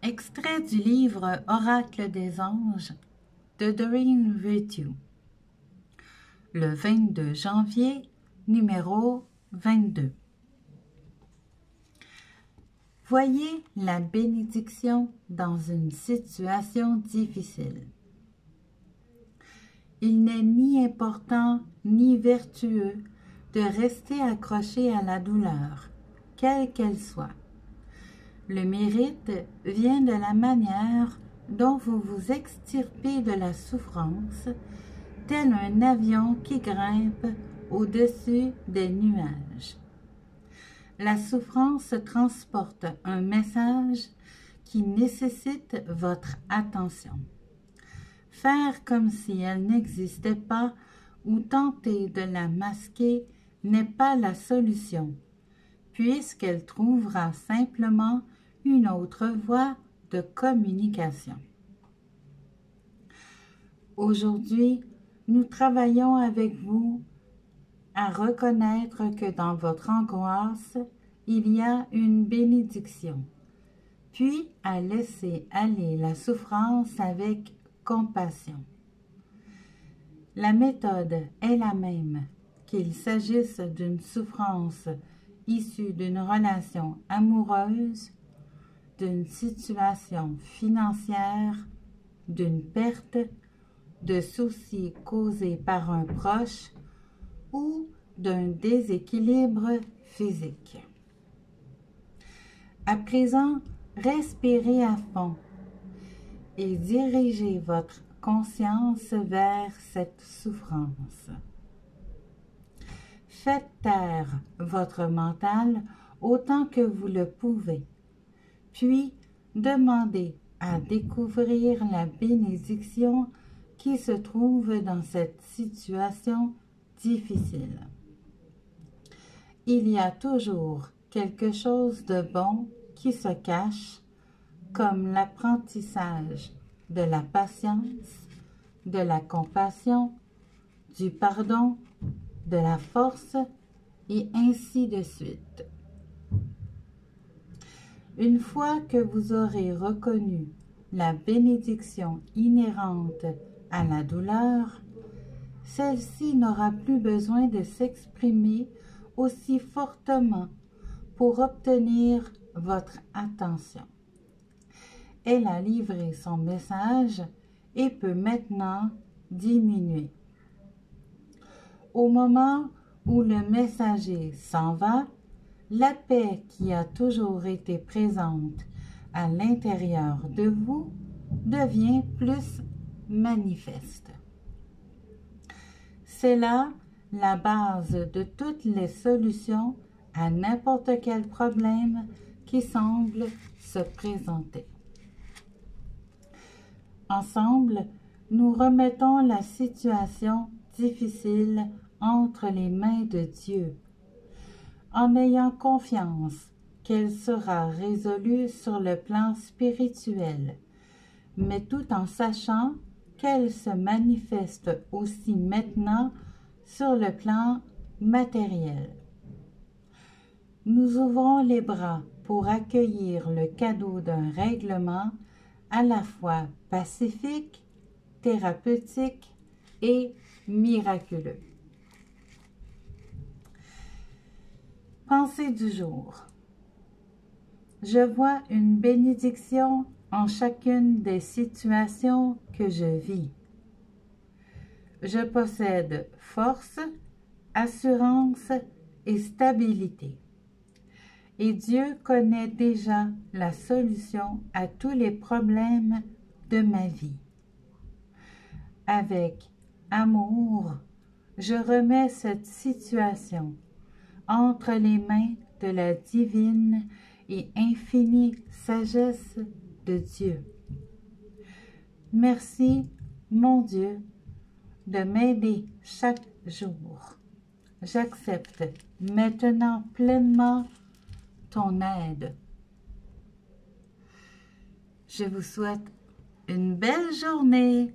Extrait du livre Oracle des anges de Doreen Virtue, le 22 janvier, numéro 22. Voyez la bénédiction dans une situation difficile. Il n'est ni important ni vertueux de rester accroché à la douleur, quelle qu'elle soit. Le mérite vient de la manière dont vous vous extirpez de la souffrance, tel un avion qui grimpe au-dessus des nuages. La souffrance transporte un message qui nécessite votre attention. Faire comme si elle n'existait pas ou tenter de la masquer n'est pas la solution, puisqu'elle trouvera simplement une autre voie de communication. Aujourd'hui, nous travaillons avec vous à reconnaître que dans votre angoisse, il y a une bénédiction, puis à laisser aller la souffrance avec compassion. La méthode est la même, qu'il s'agisse d'une souffrance issue d'une relation amoureuse, d'une situation financière, d'une perte, de soucis causés par un proche ou d'un déséquilibre physique. À présent, respirez à fond et dirigez votre conscience vers cette souffrance. Faites taire votre mental autant que vous le pouvez, puis demandez à découvrir la bénédiction qui se trouve dans cette situation difficile. Il y a toujours quelque chose de bon qui se cache, comme l'apprentissage de la patience, de la compassion, du pardon, de la force, et ainsi de suite. Une fois que vous aurez reconnu la bénédiction inhérente à la douleur, celle-ci n'aura plus besoin de s'exprimer aussi fortement pour obtenir votre attention. Elle a livré son message et peut maintenant diminuer. Au moment où le messager s'en va, la paix qui a toujours été présente à l'intérieur de vous devient plus manifeste. C'est là la base de toutes les solutions à n'importe quel problème qui semble se présenter. Ensemble, nous remettons la situation difficile entre les mains de Dieu, en ayant confiance qu'elle sera résolue sur le plan spirituel, mais tout en sachant qu'elle se manifeste aussi maintenant sur le plan matériel. Nous ouvrons les bras pour accueillir le cadeau d'un règlement à la fois pacifique, thérapeutique et miraculeux. Pensée du jour. Je vois une bénédiction en chacune des situations que je vis. Je possède force, assurance et stabilité. Et Dieu connaît déjà la solution à tous les problèmes de ma vie. Avec amour, je remets cette situation entre les mains de la divine et infinie sagesse de Dieu. Merci, mon Dieu, de m'aider chaque jour. J'accepte maintenant pleinement ton aide. Je vous souhaite une belle journée.